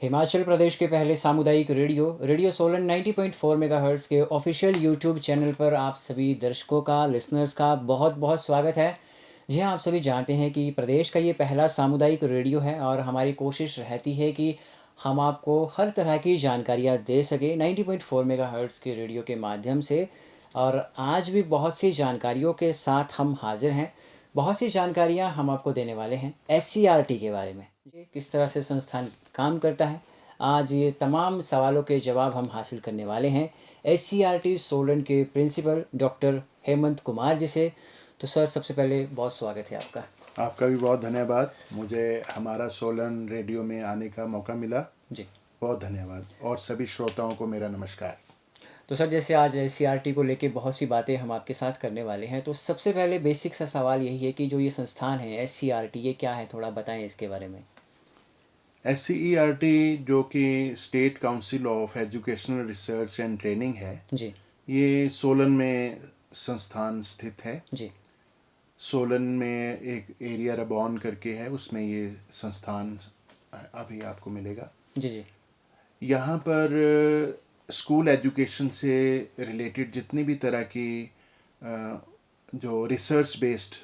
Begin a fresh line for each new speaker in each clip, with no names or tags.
हिमाचल प्रदेश के पहले सामुदायिक रेडियो रेडियो सोलन 90.4 मेगाहर्ट्ज़ के ऑफिशियल यूट्यूब चैनल पर आप सभी दर्शकों का लिसनर्स का बहुत बहुत स्वागत है। जी हाँ, आप सभी जानते हैं कि प्रदेश का ये पहला सामुदायिक रेडियो है और हमारी कोशिश रहती है कि हम आपको हर तरह की जानकारियाँ दे सकें 90.4 मेगाहर्ट्ज़ के रेडियो के माध्यम से। और आज भी बहुत सी जानकारियों के साथ हम हाजिर हैं। बहुत सी जानकारियाँ हम आपको देने वाले हैं एससीईआरटी के बारे में, ये किस तरह से संस्थान काम करता है। आज ये तमाम सवालों के जवाब हम हासिल करने वाले हैं एससीईआरटी सोलन के प्रिंसिपल डॉक्टर हेमंत कुमार जी से। तो सर, सबसे पहले बहुत स्वागत है आपका।
आपका भी बहुत धन्यवाद। मुझे हमारा सोलन रेडियो में आने का मौका मिला।
जी,
बहुत धन्यवाद और सभी श्रोताओं को मेरा नमस्कार।
तो सर, जैसे आज एससीईआरटी को लेके बहुत सी बातें हम आपके साथ करने वाले हैं, तो सबसे पहले बेसिक सा सवाल यही है कि जो ये संस्थान है एससीईआरटी, ये क्या है, थोड़ा बताएं इसके बारे में।
SCERT जो कि state council of educational research and training है,
जी
ये सोलन में संस्थान स्थित है।
जी
सोलन में एक एरिया रबौन करके है, उसमें ये संस्थान अभी आपको मिलेगा।
जी जी
यहाँ पर स्कूल एजुकेशन से रिलेटेड जितनी भी तरह की जो रिसर्च बेस्ड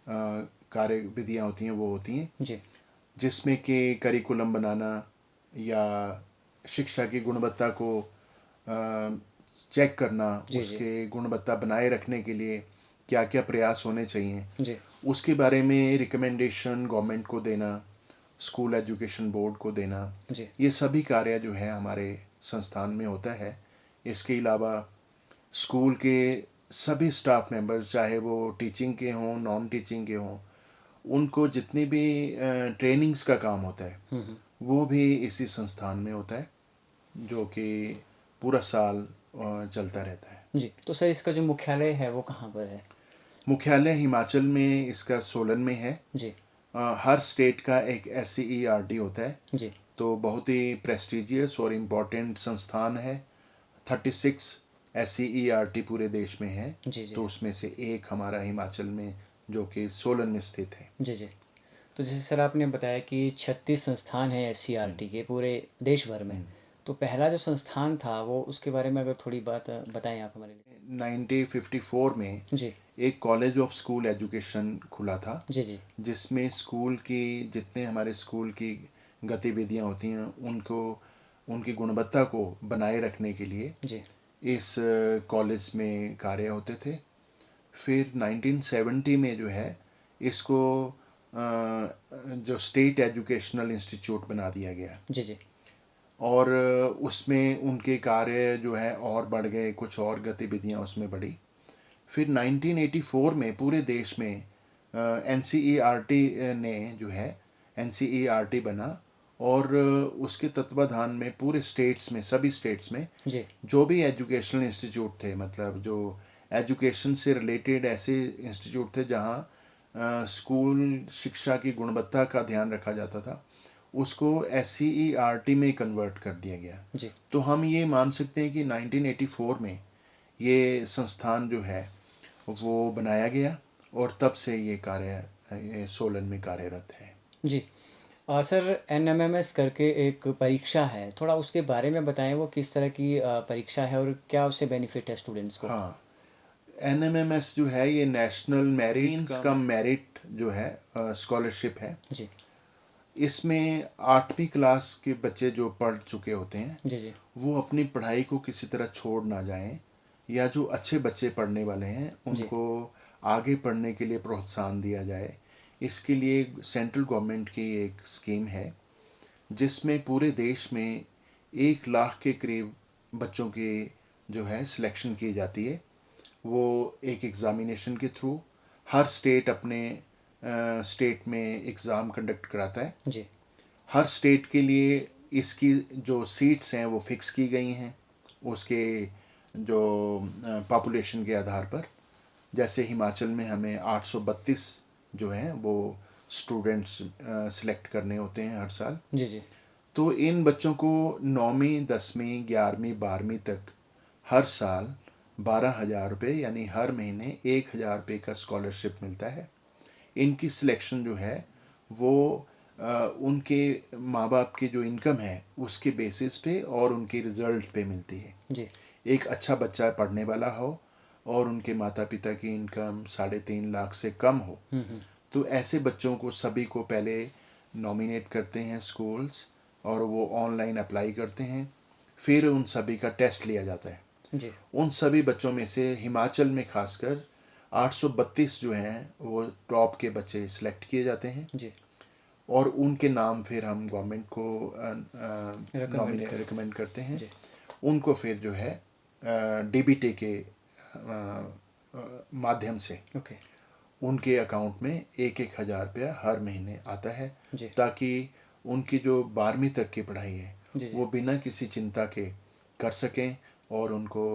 कार्य विधियाँ होती हैं वो होती हैं,
जी
जिसमें कि करिकुलम बनाना या शिक्षा की गुणवत्ता को चेक करना,
जी जी
उसके गुणवत्ता बनाए रखने के लिए क्या क्या प्रयास होने चाहिए,
जी
उसके बारे में रिकमेंडेशन गवर्नमेंट को देना, स्कूल एजुकेशन बोर्ड को देना,
जी
ये सभी कार्य जो है हमारे संस्थान में होता है। इसके अलावा स्कूल के सभी स्टाफ मेंबर्स, चाहे वो टीचिंग के हों नॉन टीचिंग के हों, उनको जितनी भी ट्रेनिंग्स का काम होता है वो भी इसी संस्थान में होता है, जो कि पूरा साल चलता रहता है।
जी। तो सर, इसका जो मुख्यालय है वो कहाँ पर है।
मुख्यालय हिमाचल में इसका सोलन में है।
जी
हर स्टेट का एक SCERT होता है,
जी
तो बहुत ही प्रेस्टिजियस और इम्पोर्टेंट संस्थान है। 36 SCERT पूरे देश में है,
जी जी
तो उसमें से एक हमारा हिमाचल में जो कि सोलन में स्थित है।
जी जी। तो जैसे सर आपने बताया कि 36 संस्थान हैं एससीईआरटी के पूरे देश भर में। तो पहला जो संस्थान था वो, उसके बारे में अगर थोड़ी बात बताएं आप हमारे लिए।
1954 में
जी
एक कॉलेज ऑफ स्कूल एजुकेशन खुला था,
जी जी
जिसमें स्कूल की जितने हमारे स्कूल की गतिविधियां होती हैं उनको उनकी गुणवत्ता को बनाए रखने के लिए
जी
इस कॉलेज में कार्य होते थे। फिर 1970 में जो है इसको जो स्टेट एजुकेशनल इंस्टीट्यूट बना दिया गया
जी जी
और उसमें उनके कार्य जो है और बढ़ गए, कुछ और गतिविधियां उसमें बढ़ी। फिर 1984 में पूरे देश में NCERT ने जो है NCERT बना और उसके तत्वाधान में पूरे स्टेट्स में, सभी स्टेट्स में
जी
जो भी एजुकेशनल इंस्टीट्यूट थे, मतलब जो एजुकेशन से रिलेटेड ऐसे इंस्टीट्यूट थे जहाँ स्कूल शिक्षा की गुणवत्ता का ध्यान रखा जाता था, उसको SCERT में कन्वर्ट कर दिया गया।
जी
तो हम ये मान सकते हैं कि 1984 में ये संस्थान जो है वो बनाया गया और तब से ये सोलन में कार्यरत है।
जी। सर, एनएमएमएस करके एक परीक्षा है, थोड़ा उसके बारे में बताएं, वो किस तरह की परीक्षा है और क्या उससे बेनिफिट है स्टूडेंट्स को।
हाँ, NMMS जो है ये नेशनल मेरिट का मेरिट जो है स्कॉलरशिप है।
जी
इसमें 8वीं क्लास के बच्चे जो पढ़ चुके होते हैं
जी जी
वो अपनी पढ़ाई को किसी तरह छोड़ ना जाएं, या जो अच्छे बच्चे पढ़ने वाले हैं
जी
उनको आगे पढ़ने के लिए प्रोत्साहन दिया जाए। इसके लिए सेंट्रल गवर्नमेंट की एक स्कीम है, जिसमें पूरे देश में 1 लाख के करीब बच्चों की जो है सिलेक्शन की जाती है। वो एक एग्ज़ामिनेशन के थ्रू हर स्टेट अपने स्टेट में एग्ज़ाम कंडक्ट कराता है।
जी
हर स्टेट के लिए इसकी जो सीट्स हैं वो फिक्स की गई हैं उसके जो पॉपुलेशन के आधार पर। जैसे हिमाचल में हमें 832 जो हैं वो स्टूडेंट्स सिलेक्ट करने होते हैं हर साल।
जी जी
तो इन बच्चों को 9वीं 10वीं 11वीं 12वीं तक हर साल 12,000 रुपये यानी हर महीने 1,000 रुपये का स्कॉलरशिप मिलता है। इनकी सिलेक्शन जो है वो उनके माँ-बाप की जो इनकम है, उसके बेसिस पे और उनके रिज़ल्ट पे मिलती है।
जी।
एक अच्छा बच्चा पढ़ने वाला हो और उनके माता-पिता की इनकम 3.5 लाख से कम हो,
हुँ।
तो ऐसे बच्चों को सभी को पहले नॉमिनेट करते हैं स्कूल्स और वो ऑनलाइन अप्लाई करते हैं। फिर उन सभी का टेस्ट लिया जाता है।
जी।
उन सभी बच्चों में से हिमाचल में खासकर 832 जो हैं वो टॉप के बच्चे सिलेक्ट किए जाते हैं
जी।
और उनके नाम फिर हम गवर्नमेंट को
रिकमेंड
नॉमिनेट
कर
रिकमेंड करते हैं।
जी।
उनको फिर जो है डीबीटी के माध्यम से
ओके।
उनके अकाउंट में 1-1 हज़ार रुपया हर महीने आता है,
जी।
ताकि उनकी जो 12वीं तक की पढ़ाई है
जी, जी।
वो बिना किसी चिंता के कर सकें और उनको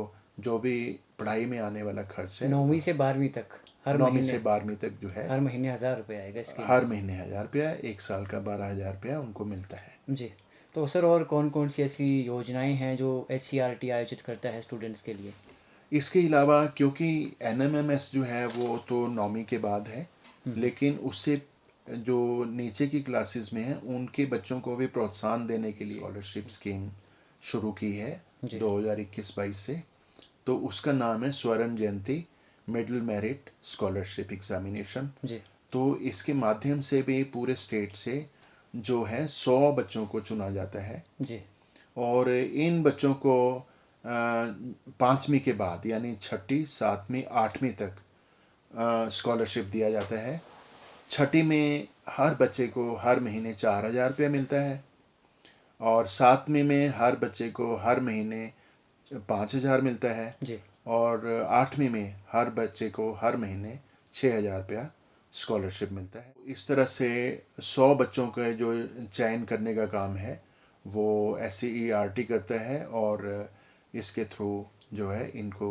जो भी पढ़ाई में आने वाला खर्च है
9वीं से 12वीं तक हर
9वीं से
महीने
12वीं तक जो है
1000 रुपए आएगा इसके लिए।
हर महीने 1,000 रुपया, 1 साल का 12,000 रुपया उनको मिलता है।
जी। तो सर और कौन-कौन सी ऐसी योजनाएँ हैं जो एससीईआरटी आयोजित करता है स्टूडेंट्स के लिए?
इसके अलावा क्योंकि एनएमएमएस जो है वो तो 9वीं के बाद है,
हुँ, हुँ।
लेकिन उससे जो नीचे की क्लासेस में हैं उनके बच्चों को भी प्रोत्साहन देने के लिए स्कॉलरशिप स्कीम शुरू की है
जी।
2021-22 से। तो उसका नाम है स्वर्ण जयंती मिडिल मेरिट स्कॉलरशिप एग्जामिनेशन।
जी।
तो इसके माध्यम से भी पूरे स्टेट से जो है 100 बच्चों को चुना जाता है
जी।
और इन बच्चों को 5वीं के बाद यानी छठी 7वीं 8वीं तक स्कॉलरशिप दिया जाता है। छठी में हर बच्चे को हर महीने 4,000 रुपया मिलता है और 7वीं में हर बच्चे को हर महीने 5,000 मिलता है
जी।
और 8वीं में हर बच्चे को हर महीने 6,000 रुपया स्कॉलरशिप मिलता है। इस तरह से 100 बच्चों का जो चयन करने का काम है वो एससीईआरटी करता है और इसके थ्रू जो है इनको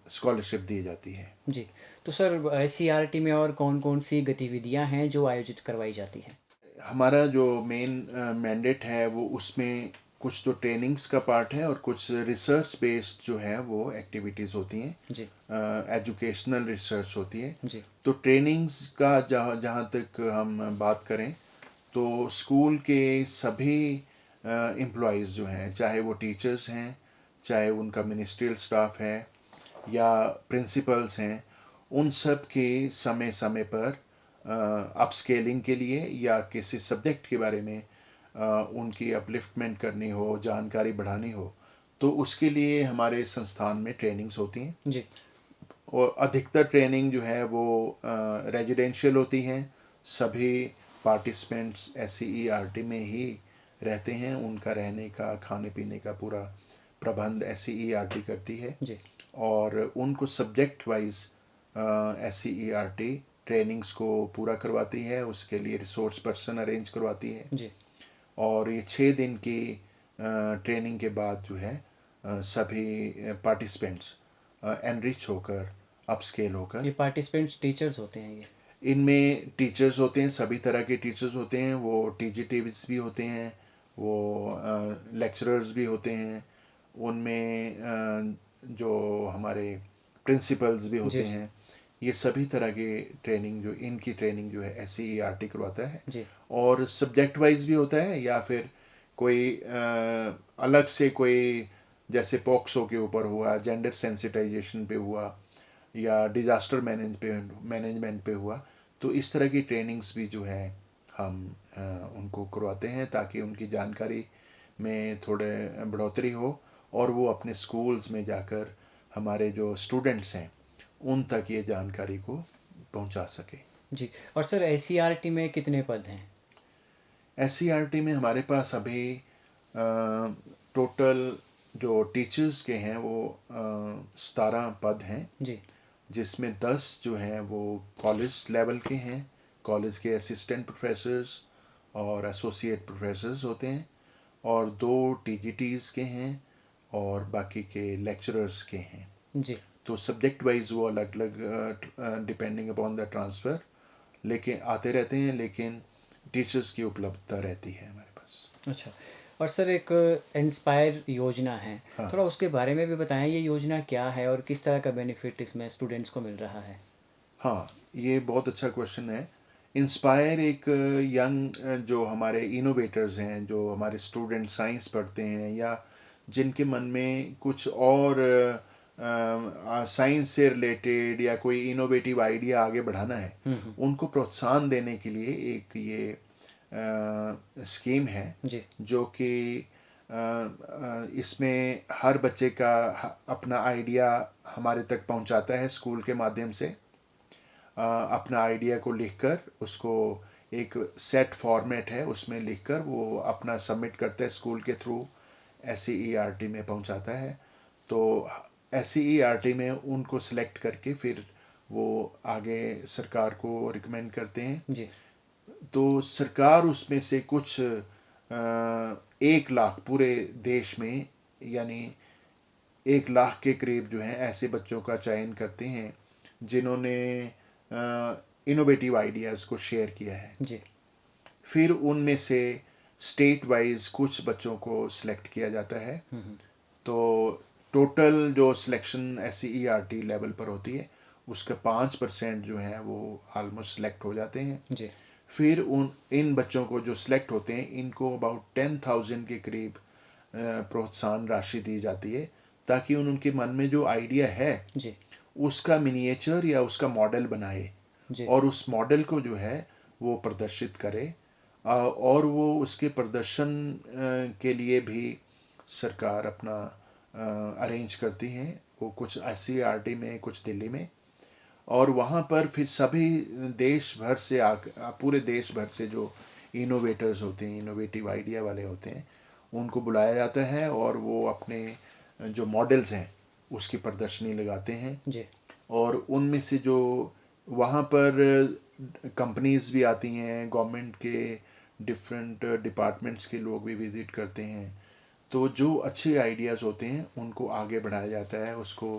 स्कॉलरशिप दी जाती है।
जी। तो सर एससीईआरटी में और कौन-कौन सी गतिविधियाँ हैं जो आयोजित करवाई जाती हैं?
हमारा जो मेन मैंडेट है वो उसमें कुछ तो ट्रेनिंग्स का पार्ट है और कुछ रिसर्च बेस्ड जो है वो एक्टिविटीज़ होती हैं,
जी।
एजुकेशनल रिसर्च होती है।
जी।
तो ट्रेनिंग्स का जहाँ जहाँ तक हम बात करें तो स्कूल के सभी एम्प्लॉयज़ जो हैं, चाहे वो टीचर्स हैं, चाहे उनका मिनिस्ट्रियल स्टाफ है या प्रिंसिपल्स हैं, उन सब के समय समय पर अपस्केलिंग के लिए या किसी सब्जेक्ट के बारे में उनकी अपलिफ्टमेंट करनी हो, जानकारी बढ़ानी हो, तो उसके लिए हमारे संस्थान में ट्रेनिंग्स होती हैं
जी।
और अधिकतर ट्रेनिंग जो है वो रेजिडेंशियल होती हैं। सभी पार्टिसिपेंट्स एससीईआरटी में ही रहते हैं, उनका रहने का खाने पीने का पूरा प्रबंध एससीईआरटी करती है
जी।
और उनको सब्जेक्ट वाइज एससीईआरटी ट्रेनिंग्स को पूरा करवाती है, उसके लिए रिसोर्स पर्सन अरेंज करवाती है
जी।
और ये 6 दिन की ट्रेनिंग के बाद जो है सभी पार्टिसिपेंट्स एनरिच होकर अपस्केल होकर
ये पार्टिसिपेंट्स टीचर्स होते हैं ये?
इनमें टीचर्स होते हैं, सभी तरह के टीचर्स होते हैं, वो टीजीटीज़ भी होते हैं, वो लेक्चरर्स भी होते हैं, उनमें जो हमारे प्रिंसिपल्स भी
जी,
होते
जी।
हैं। ये सभी तरह की ट्रेनिंग जो इनकी ट्रेनिंग जो है एससीईआरटी करवाता है
जी।
और सब्जेक्ट वाइज भी होता है या फिर कोई अलग से कोई जैसे पॉक्सो के ऊपर हुआ, जेंडर सेंसिटाइजेशन पे हुआ या डिज़ास्टर मैनेजमेंट पे हुआ, तो इस तरह की ट्रेनिंग्स भी जो है हम उनको करवाते हैं ताकि उनकी जानकारी में थोड़े बढ़ोतरी हो और वो अपने स्कूल्स में जाकर हमारे जो स्टूडेंट्स हैं उन तक ये जानकारी को पहुंचा सके।
जी। और सर एससीईआरटी में कितने पद हैं?
एससीईआरटी में हमारे पास अभी टोटल जो टीचर्स के हैं वो 17 पद हैं,
जी।
जिसमें 10 जो हैं वो कॉलेज लेवल के हैं, कॉलेज के असिस्टेंट प्रोफेसर्स और एसोसिएट प्रोफेसर्स होते हैं और 2 टीजीटीज़ के हैं और बाकी के लेक्चरर्स के हैं।
जी।
तो सब्जेक्ट वाइज वो अलग अलग डिपेंडिंग अपॉन द ट्रांसफ़र लेकिन आते रहते हैं, लेकिन टीचर्स की उपलब्धता रहती है हमारे पास।
अच्छा। और सर एक इंस्पायर योजना है,
हाँ
थोड़ा उसके बारे में भी बताएँ, ये योजना क्या है और किस तरह का बेनिफिट इसमें स्टूडेंट्स को मिल रहा है?
हाँ, ये बहुत अच्छा क्वेश्चन है। इंस्पायर एक यंग जो हमारे इनोवेटर्स हैं, जो हमारे स्टूडेंट साइंस पढ़ते हैं या जिनके मन में कुछ और साइंस से रिलेटेड या कोई इनोवेटिव आइडिया आगे बढ़ाना है,
हम्म।
उनको प्रोत्साहन देने के लिए एक ये स्कीम है
जी।
जो कि इसमें हर बच्चे का अपना आइडिया हमारे तक पहुंचाता है स्कूल के माध्यम से। अपना आइडिया को लिखकर उसको एक सेट फॉर्मेट है उसमें लिखकर वो अपना सबमिट करता है स्कूल के थ्रू, SCERT में पहुंचाता है। तो SCERT में उनको सेलेक्ट करके फिर वो आगे सरकार को रिकमेंड करते हैं।
जी।
तो सरकार उसमें से कुछ 1 लाख पूरे देश में, यानी 1 लाख के करीब जो हैं ऐसे बच्चों का चयन करते हैं जिन्होंने इनोवेटिव आइडियाज़ को शेयर किया है।
जी।
फिर उनमें से स्टेट वाइज कुछ बच्चों को सिलेक्ट किया जाता है।
हम्म।
तो टोटल जो सिलेक्शन SCERT लेवल पर होती है उसका 5% जो है वो ऑलमोस्ट सिलेक्ट हो जाते हैं।
जी।
फिर इन बच्चों को जो सिलेक्ट होते हैं इनको अबाउट 10,000 के करीब प्रोत्साहन राशि दी जाती है, ताकि उनके मन में जो आइडिया है
जी।
उसका मिनिएचर या उसका मॉडल बनाए
जी।
और उस मॉडल को जो है वो प्रदर्शित करे। और वो उसके प्रदर्शन के लिए भी सरकार अपना अरेंज करती हैं, वो कुछ SCERT में कुछ दिल्ली में, और वहाँ पर फिर सभी देश भर से पूरे देश भर से जो इनोवेटर्स होते हैं, इनोवेटिव आइडिया वाले होते हैं, उनको बुलाया जाता है और वो अपने जो मॉडल्स हैं उसकी प्रदर्शनी लगाते हैं।
जी।
और उनमें से जो वहाँ पर कंपनीज भी आती हैं, गवर्नमेंट के डिफरेंट डिपार्टमेंट्स के लोग भी विज़िट करते हैं। तो जो अच्छे आइडियाज़ होते हैं उनको आगे बढ़ाया जाता है, उसको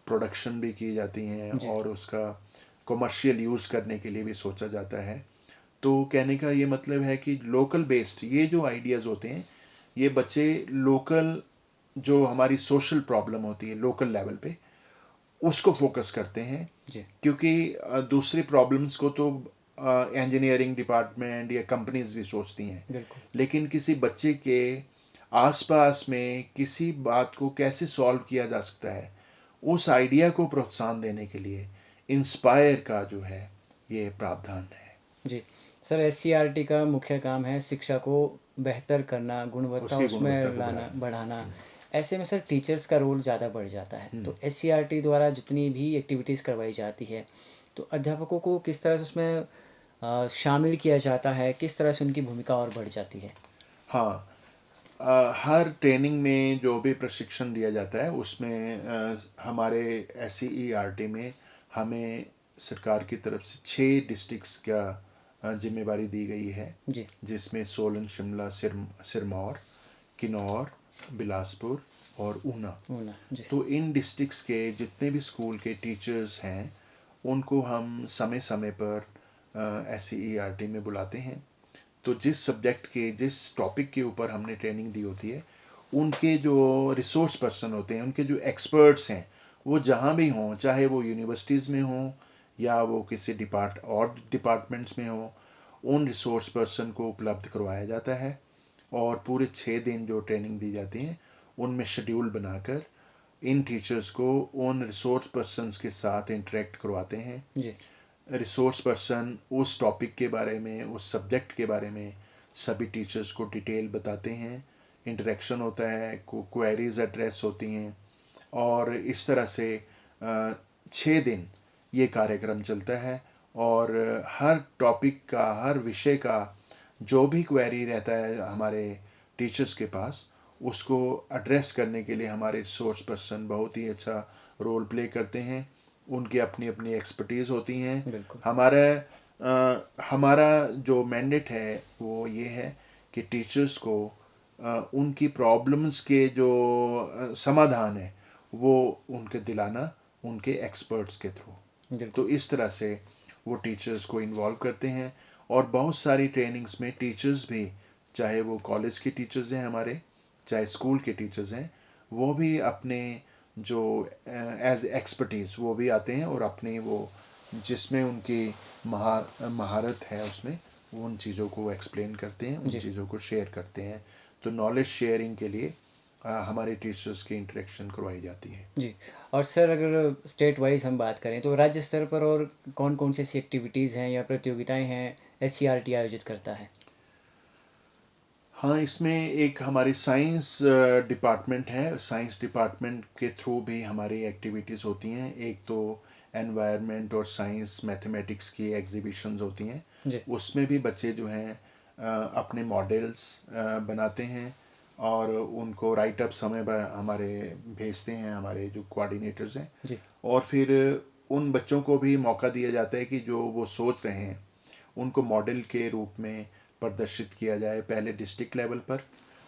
प्रोडक्शन भी की जाती हैं
जी।
और उसका कमर्शियल यूज़ करने के लिए भी सोचा जाता है। तो कहने का ये मतलब है कि लोकल बेस्ड ये जो आइडियाज़ होते हैं, ये बच्चे लोकल जो हमारी सोशल प्रॉब्लम होती है लोकल लेवल पे उसको फोकस करते हैं।
जी।
क्योंकि दूसरी प्रॉब्लम्स को तो इंजीनियरिंग डिपार्टमेंट या कंपनीज भी सोचती हैं,
बिल्कुल।
लेकिन किसी बच्चे के आसपास में किसी बात को कैसे सॉल्व किया जा सकता है, उस आइडिया को प्रोत्साहन देने के लिए इंस्पायर का जो है ये प्रावधान है।
जी। सर, SCERT का मुख्य काम है शिक्षा को बेहतर करना, गुणवत्ता
उसकी गुणवत्ता
उसमें
को
लाना,
बढ़ाना।
बढ़ाना। ऐसे में सर टीचर्स का रोल ज़्यादा बढ़ जाता है।
हम्म।
तो SCERT द्वारा जितनी भी एक्टिविटीज़ करवाई जाती है, तो अध्यापकों को किस तरह से उसमें शामिल किया जाता है, किस तरह से उनकी भूमिका और बढ़ जाती है?
हाँ, हर ट्रेनिंग में जो भी प्रशिक्षण दिया जाता है उसमें हमारे SCERT में हमें सरकार की तरफ से 6 डिस्ट्रिक्ट्स का जिम्मेवारी दी गई है,
जी।
जिसमें सोलन, शिमला, सिरमौर, किन्नौर, बिलासपुर और ऊना।
ऊना। जी।
तो इन डिस्ट्रिक्ट्स के जितने भी स्कूल के टीचर्स हैं उनको हम समय समय पर SCERT में बुलाते हैं। तो जिस सब्जेक्ट के जिस टॉपिक के ऊपर हमने ट्रेनिंग दी होती है, उनके जो रिसोर्स पर्सन होते हैं, उनके जो एक्सपर्ट्स हैं, वो जहाँ भी हों, चाहे वो यूनिवर्सिटीज़ में हों या वो किसी डिपार्टमेंट्स में हों, उन रिसोर्स पर्सन को उपलब्ध करवाया जाता है। और पूरे 6 दिन जो ट्रेनिंग दी जाती है उनमें शेड्यूल बनाकर इन टीचर्स को उन रिसोर्स पर्सनस के साथ इंटरेक्ट करवाते हैं।
जी।
रिसोर्स पर्सन उस टॉपिक के बारे में, उस सब्जेक्ट के बारे में सभी टीचर्स को डिटेल बताते हैं, इंटरेक्शन होता है, क्वेरीज एड्रेस होती हैं, और इस तरह से 6 दिन ये कार्यक्रम चलता है। और हर टॉपिक का, हर विषय का जो भी क्वेरी रहता है हमारे टीचर्स के पास, उसको एड्रेस करने के लिए हमारे रिसोर्स पर्सन बहुत ही अच्छा रोल प्ले करते हैं। उनकी अपनी अपनी एक्सपर्टीज़ होती हैं।
बिल्कुल।
हमारा जो मैंडेट है वो ये है कि टीचर्स को उनकी प्रॉब्लम्स के जो समाधान है वो उनके दिलाना उनके एक्सपर्ट्स के थ्रू।
बिल्कुल।
तो इस तरह से वो टीचर्स को इन्वॉल्व करते हैं। और बहुत सारी ट्रेनिंग्स में टीचर्स भी, चाहे वो कॉलेज के टीचर्स हैं हमारे, चाहे स्कूल के टीचर्स हैं, वो भी अपने जो एज एक्सपर्टीज़ वो भी आते हैं और अपनी वो जिसमें उनकी महारत है उसमें, वो उन चीज़ों को एक्सप्लेन करते हैं, उन
जी,
चीज़ों को शेयर करते हैं। तो नॉलेज शेयरिंग के लिए हमारे टीचर्स की इंटरेक्शन करवाई जाती है।
जी। और सर अगर स्टेट वाइज़ हम बात करें तो राज्य स्तर पर और कौन-कौन सी ऐसी एक्टिविटीज़ हैं या प्रतियोगिताएँ हैं एससीईआरटी आयोजित करता है?
हाँ, इसमें एक हमारी साइंस डिपार्टमेंट है। साइंस डिपार्टमेंट के थ्रू भी हमारी एक्टिविटीज़ होती हैं। एक तो एनवायरनमेंट और साइंस मैथमेटिक्स की एग्जीबिशंस होती हैं।
जी,
उसमें भी बच्चे जो हैं अपने मॉडल्स बनाते हैं और उनको राइट अप समय हमारे भेजते हैं, हमारे जो कोऑर्डिनेटर्स हैं।
जी,
और फिर उन बच्चों को भी मौका दिया जाता है कि जो वो सोच रहे हैं उनको मॉडल के रूप में प्रदर्शित किया जाए, पहले डिस्ट्रिक्ट लेवल पर,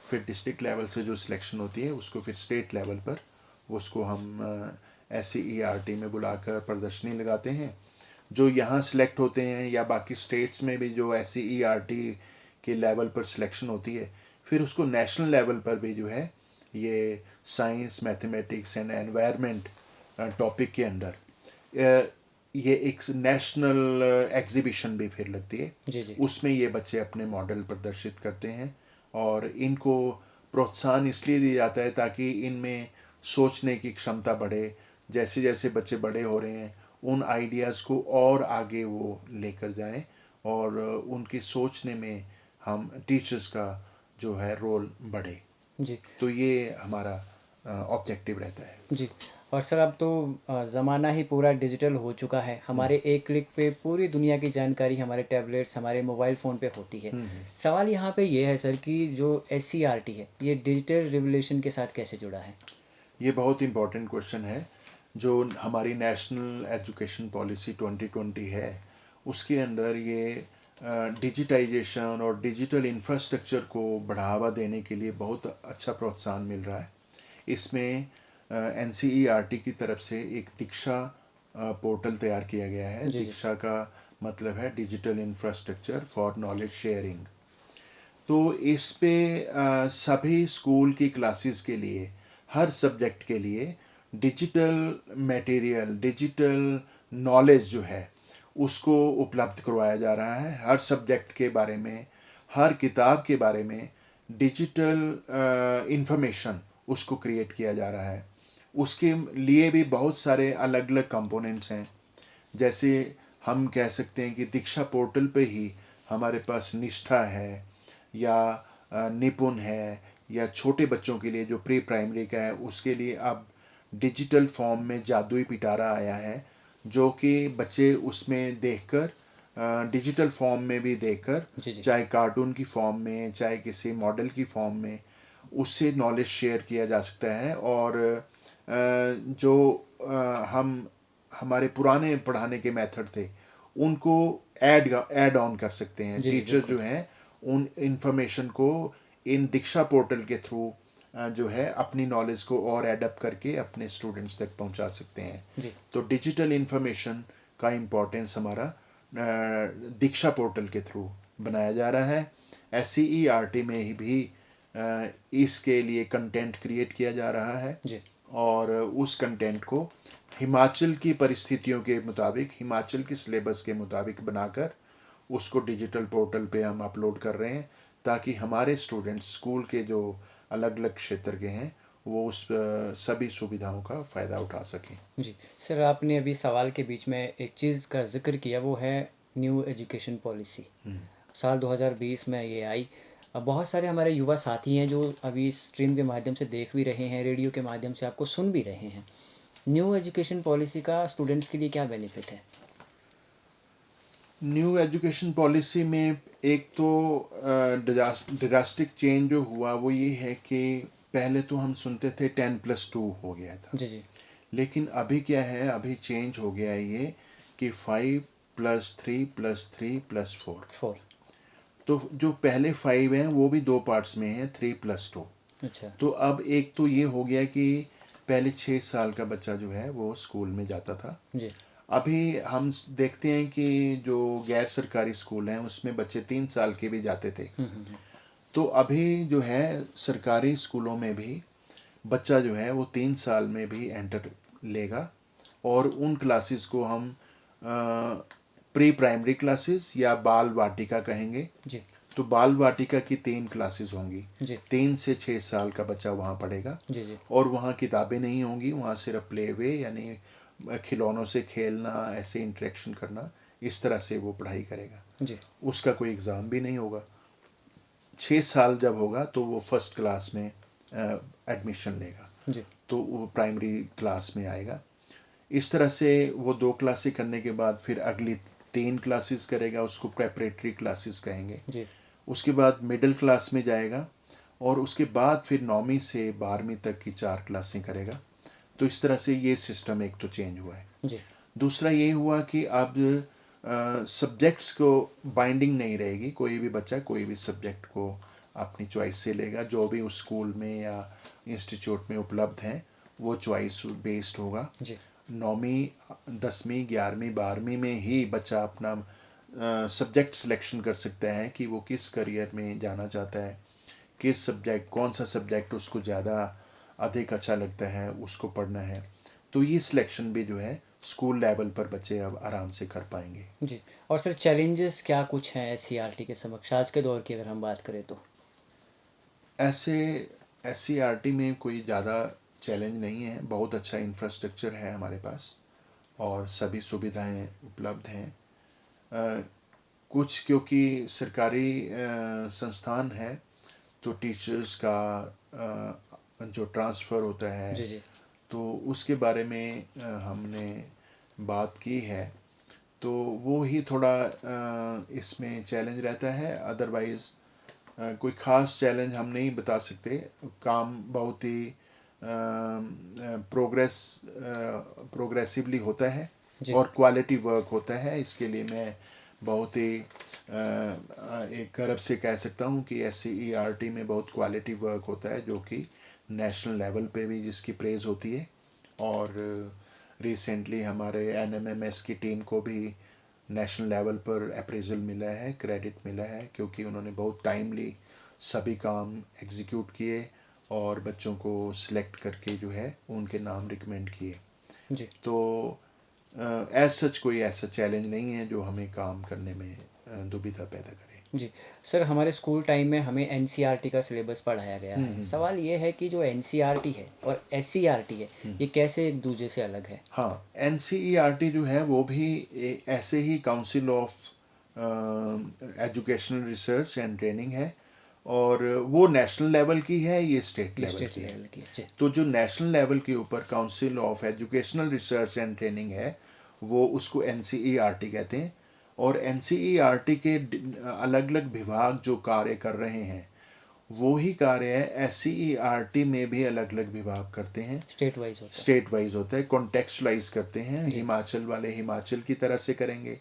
फिर डिस्ट्रिक्ट लेवल से जो सिलेक्शन होती है उसको फिर स्टेट लेवल पर उसको हम SCERT में बुलाकर प्रदर्शनी लगाते हैं। जो यहाँ सिलेक्ट होते हैं या बाकी स्टेट्स में भी जो SCERT के लेवल पर सिलेक्शन होती है, फिर उसको नेशनल लेवल पर भी जो है ये science mathematics and environment topic के अंडर ये एक नेशनल एग्जीबिशन भी फिर लगती है।
जी, जी,
उसमें ये बच्चे अपने मॉडल प्रदर्शित करते हैं और इनको प्रोत्साहन इसलिए दिया जाता है ताकि इनमें सोचने की क्षमता बढ़े। जैसे जैसे बच्चे बड़े हो रहे हैं उन आइडियाज़ को और आगे वो लेकर जाएं और उनकी सोचने में हम टीचर्स का जो है रोल बढ़े।
जी,
तो ये हमारा ऑब्जेक्टिव रहता है।
जी। और सर अब तो ज़माना ही पूरा डिजिटल हो चुका है।
हम्म,
हमारे एक क्लिक पे पूरी दुनिया की जानकारी हमारे टैबलेट्स, हमारे मोबाइल फ़ोन पे होती है।
हम्म, हम्म।
सवाल यहाँ पे ये है सर कि जो एससीईआरटी है, ये डिजिटल रिवॉल्यूशन के साथ कैसे जुड़ा है?
ये बहुत इम्पोर्टेंट क्वेश्चन है। जो हमारी नेशनल एजुकेशन पॉलिसी 2020 है उसके अंदर ये डिजिटाइजेशन और डिजिटल इंफ्रास्ट्रक्चर को बढ़ावा देने के लिए बहुत अच्छा प्रोत्साहन मिल रहा है। इसमें NCERT की तरफ से एक दीक्षा पोर्टल तैयार किया गया है।
जी, जी।
दीक्षा का मतलब है digital infrastructure for knowledge sharing. तो इस पे सभी स्कूल की क्लासेस के लिए, हर सब्जेक्ट के लिए डिजिटल मटेरियल, डिजिटल नॉलेज जो है उसको उपलब्ध करवाया जा रहा है। हर सब्जेक्ट के बारे में, हर किताब के बारे में डिजिटल इंफॉर्मेशन उसको क्रिएट किया जा रहा है। उसके लिए भी बहुत सारे अलग अलग कंपोनेंट्स हैं। जैसे हम कह सकते हैं कि दीक्षा पोर्टल पे ही हमारे पास निष्ठा है या निपुण है, या छोटे बच्चों के लिए जो प्री प्राइमरी का है उसके लिए अब डिजिटल फॉर्म में जादुई पिटारा आया है, जो कि बच्चे उसमें देखकर डिजिटल फॉर्म में भी देखकर,
जी, जी।
चाहे कार्टून की फॉर्म में चाहे किसी मॉडल की फॉर्म में, उससे नॉलेज शेयर किया जा सकता है। और जो हम हमारे पुराने पढ़ाने के मेथड थे उनको ऐड ऑन कर सकते हैं।
जी, जी,
टीचर
बिल्कुल।
जो हैं उन इंफॉर्मेशन को इन दीक्षा पोर्टल के थ्रू जो है अपनी नॉलेज को और एडअप करके अपने स्टूडेंट्स तक पहुंचा सकते हैं।
जी,
तो डिजिटल इंफॉर्मेशन का इम्पोर्टेंस हमारा दीक्षा पोर्टल के थ्रू बनाया जा रहा है। SCERT में ही भी इसके लिए कंटेंट क्रिएट किया जा रहा है
जी,
और उस कंटेंट को हिमाचल की परिस्थितियों के मुताबिक, हिमाचल के सिलेबस के मुताबिक बनाकर उसको डिजिटल पोर्टल पे हम अपलोड कर रहे हैं ताकि हमारे स्टूडेंट्स स्कूल के जो अलग अलग क्षेत्र के हैं वो उस सभी सुविधाओं का फ़ायदा उठा सकें।
जी। सर आपने अभी सवाल के बीच में एक चीज़ का ज़िक्र किया वो है न्यू एजुकेशन पॉलिसी।
हम्म।
साल 2020 में ये आई। अब बहुत सारे हमारे युवा साथी हैं जो अभी स्ट्रीम के माध्यम से देख भी रहे हैं, रेडियो के माध्यम से आपको सुन भी रहे हैं। न्यू एजुकेशन पॉलिसी का स्टूडेंट्स के लिए क्या बेनिफिट है?
न्यू एजुकेशन पॉलिसी में एक तो ड्रास्टिक चेंज जो हुआ वो ये है कि पहले तो हम सुनते थे 10+2 हो गया था,
जी, जी।
लेकिन अभी क्या है, अभी चेंज हो गया है ये कि 5+3+3+4।
4।
तो जो पहले 5 हैं वो भी दो पार्ट्स में हैं, 3+2।
अच्छा।
तो अब एक तो ये हो गया कि पहले 6 साल का बच्चा जो है वो स्कूल में जाता था।
जी।
अभी हम देखते हैं कि जो गैर सरकारी स्कूल हैं उसमें बच्चे 3 साल के भी जाते थे। तो अभी जो है सरकारी स्कूलों में भी बच्चा जो है वो 3 साल में भी एंटर लेगा और उन क्लासेस को हम प्री प्राइमरी क्लासेस या बाल वाटिका कहेंगे।
जी
तो बाल वाटिका की 3 क्लासेस होंगी।
जी
3 से 6 साल का बच्चा वहाँ पढ़ेगा
जी जी
और वहाँ किताबें नहीं होंगी, वहाँ सिर्फ प्ले वे यानी खिलौनों से खेलना, ऐसे इंटरेक्शन करना, इस तरह से वो पढ़ाई करेगा।
जी
उसका कोई एग्ज़ाम भी नहीं होगा। 6 साल जब होगा तो वो फर्स्ट क्लास में एडमिशन लेगा,
जी
तो वो प्राइमरी क्लास में आएगा। इस तरह से वो 2 क्लासें करने के बाद फिर अगली 3 क्लासेस करेगा, उसको प्रेपरेटरी क्लासेस कहेंगे।
जी
उसके बाद मिडिल क्लास में जाएगा और उसके बाद फिर 9वीं से 12वीं तक की 4 क्लासें करेगा। तो इस तरह से ये सिस्टम एक तो चेंज हुआ है।
जी
दूसरा ये हुआ कि अब सब्जेक्ट्स को बाइंडिंग नहीं रहेगी, कोई भी बच्चा कोई भी सब्जेक्ट को अपनी चॉइस से लेगा, जो भी उस स्कूल में या इंस्टीट्यूट में उपलब्ध हैं वो चॉइस बेस्ड होगा।
जी
9वीं 10वीं 11वीं 12वीं में ही बच्चा अपना सब्जेक्ट सिलेक्शन कर सकता है कि वो किस करियर में जाना चाहता है, किस सब्जेक्ट कौन सा सब्जेक्ट उसको ज़्यादा अधिक अच्छा लगता है उसको पढ़ना है। तो ये सिलेक्शन भी जो है स्कूल लेवल पर बच्चे अब आराम से कर पाएंगे।
जी। और सर चैलेंजेस क्या कुछ हैं एससीईआरटी के समक्ष आज के दौर की अगर हम बात करें तो?
ऐसे SCRT में कोई ज़्यादा चैलेंज नहीं है, बहुत अच्छा इंफ्रास्ट्रक्चर है हमारे पास और सभी सुविधाएं उपलब्ध हैं। कुछ क्योंकि सरकारी संस्थान है तो टीचर्स का जो ट्रांसफ़र होता है
जी जी
तो उसके बारे में हमने बात की है, तो वो ही थोड़ा इसमें चैलेंज रहता है। अदरवाइज़ कोई ख़ास चैलेंज हम नहीं बता सकते। काम बहुत ही प्रोग्रेसिवली होता है
जी
और क्वालिटी वर्क होता है। इसके लिए मैं बहुत ही एक गर्व से कह सकता हूँ कि SCERT में बहुत क्वालिटी वर्क होता है, जो कि नेशनल लेवल पे भी जिसकी प्रेज़ होती है। और रिसेंटली हमारे NMMS की टीम को भी नेशनल लेवल पर अप्रेजल मिला है, क्रेडिट मिला है, क्योंकि उन्होंने बहुत टाइमली सभी काम एग्जीक्यूट किए और बच्चों को सिलेक्ट करके जो है उनके नाम रिकमेंड किए।
जी
तो एज सच कोई ऐसा चैलेंज नहीं है जो हमें काम करने में दुविधा पैदा करे।
जी। सर हमारे स्कूल टाइम में हमें एनसीईआरटी का सिलेबस पढ़ाया गया है। सवाल ये है कि जो एनसीईआरटी है और एससीईआरटी है, ये कैसे एक दूसरे से अलग है?
हाँ, NCERT जो है वो भी ऐसे ही council of educational research and training है और वो नेशनल लेवल की है, ये स्टेट
ये
लेवल
स्टेट
की है।
लेवल की है। जी
तो जो नेशनल लेवल के ऊपर council of educational research and training है वो उसको NCERT कहते हैं। और NCERT के अलग अलग विभाग जो कार्य कर रहे हैं वो ही कार्य SCERT में भी अलग अलग विभाग करते हैं।
स्टेट वाइज होता है।
स्टेट वाइज होता है, कॉन्टेक्चुअलाइज करते हैं।
जी
हिमाचल वाले हिमाचल की तरह से करेंगे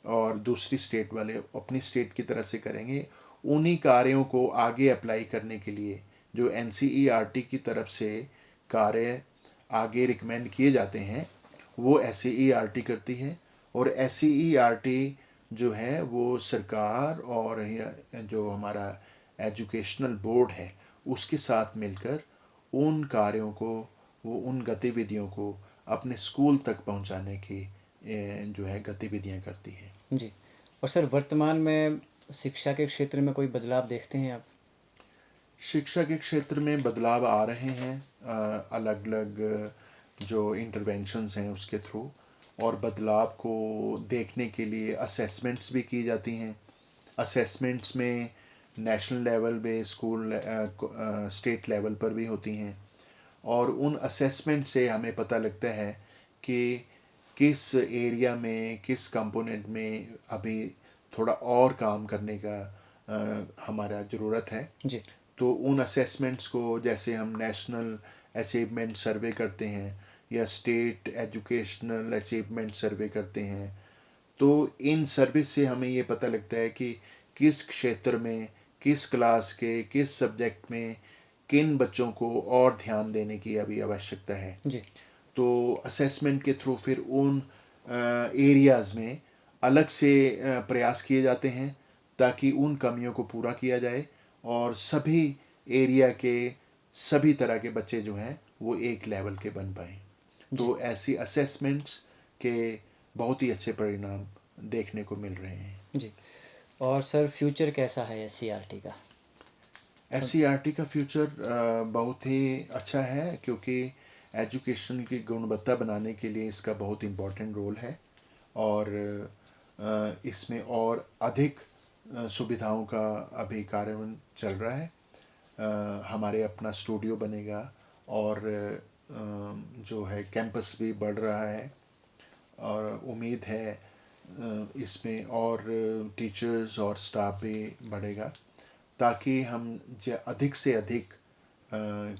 और दूसरी स्टेट वाले अपनी स्टेट की तरह से करेंगे। उन्हीं कार्यों को आगे अप्लाई करने के लिए जो NCERT की तरफ से कार्य आगे रिकमेंड किए जाते हैं वो SCERT करती है। और SCERT जो है वो सरकार और जो हमारा एजुकेशनल बोर्ड है उसके साथ मिलकर उन कार्यों को, वो उन गतिविधियों को अपने स्कूल तक पहुंचाने की जो है गतिविधियां करती है।
जी। और सर वर्तमान में शिक्षा के क्षेत्र में कोई बदलाव देखते हैं आप?
शिक्षा के क्षेत्र में बदलाव आ रहे हैं अलग अलग जो इंटरवेंशंस हैं उसके थ्रू, और बदलाव को देखने के लिए असेसमेंट्स भी की जाती हैं। असेसमेंट्स में नेशनल लेवल पे, स्कूल स्टेट लेवल पर भी होती हैं और उन असेसमेंट से हमें पता लगता है कि किस एरिया में किस कंपोनेंट में अभी थोड़ा और काम करने का हमारा ज़रूरत है।
जी
तो उन असेसमेंट्स को, जैसे हम नेशनल अचीवमेंट सर्वे करते हैं या स्टेट एजुकेशनल अचीवमेंट सर्वे करते हैं, तो इन सर्विस से हमें ये पता लगता है कि किस क्षेत्र में, किस क्लास के किस सब्जेक्ट में किन बच्चों को और ध्यान देने की अभी आवश्यकता है।
जी
तो असेसमेंट के थ्रू फिर उन एरियाज़ में अलग से प्रयास किए जाते हैं ताकि उन कमियों को पूरा किया जाए और सभी एरिया के सभी तरह के बच्चे जो हैं वो एक लेवल के बन पाएँ।
जी
तो ऐसी असेसमेंट्स के बहुत ही अच्छे परिणाम देखने को मिल रहे हैं।
जी। और सर फ्यूचर कैसा है एससीईआरटी का?
एससीईआरटी का फ्यूचर बहुत ही अच्छा है, क्योंकि एजुकेशन की गुणवत्ता बनाने के लिए इसका बहुत इम्पोर्टेंट रोल है। और इसमें और अधिक सुविधाओं का अभी कार्यान्वयन चल रहा है। हमारे अपना स्टूडियो बनेगा, और जो है कैंपस भी बढ़ रहा है, और उम्मीद है इसमें और टीचर्स और स्टाफ भी बढ़ेगा, ताकि हम अधिक से अधिक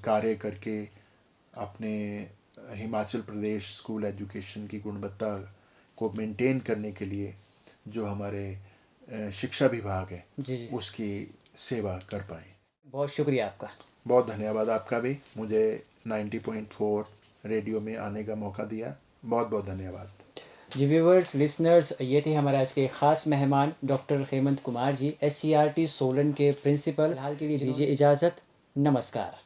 कार्य करके अपने हिमाचल प्रदेश स्कूल एजुकेशन की गुणवत्ता को मेंटेन करने के लिए जो हमारे शिक्षा विभाग है
जी, जी।
उसकी सेवा कर पाएँ।
बहुत शुक्रिया आपका।
बहुत धन्यवाद आपका भी, मुझे 90.4 रेडियो में आने का मौका दिया। बहुत बहुत धन्यवाद।
जी व्यूवर्स, लिसनर्स, ये थे हमारे आज के ख़ास मेहमान डॉक्टर हेमंत कुमार जी, एससीईआरटी सोलन के प्रिंसिपल। फिलहाल के लिए दीजिए इजाज़त। नमस्कार।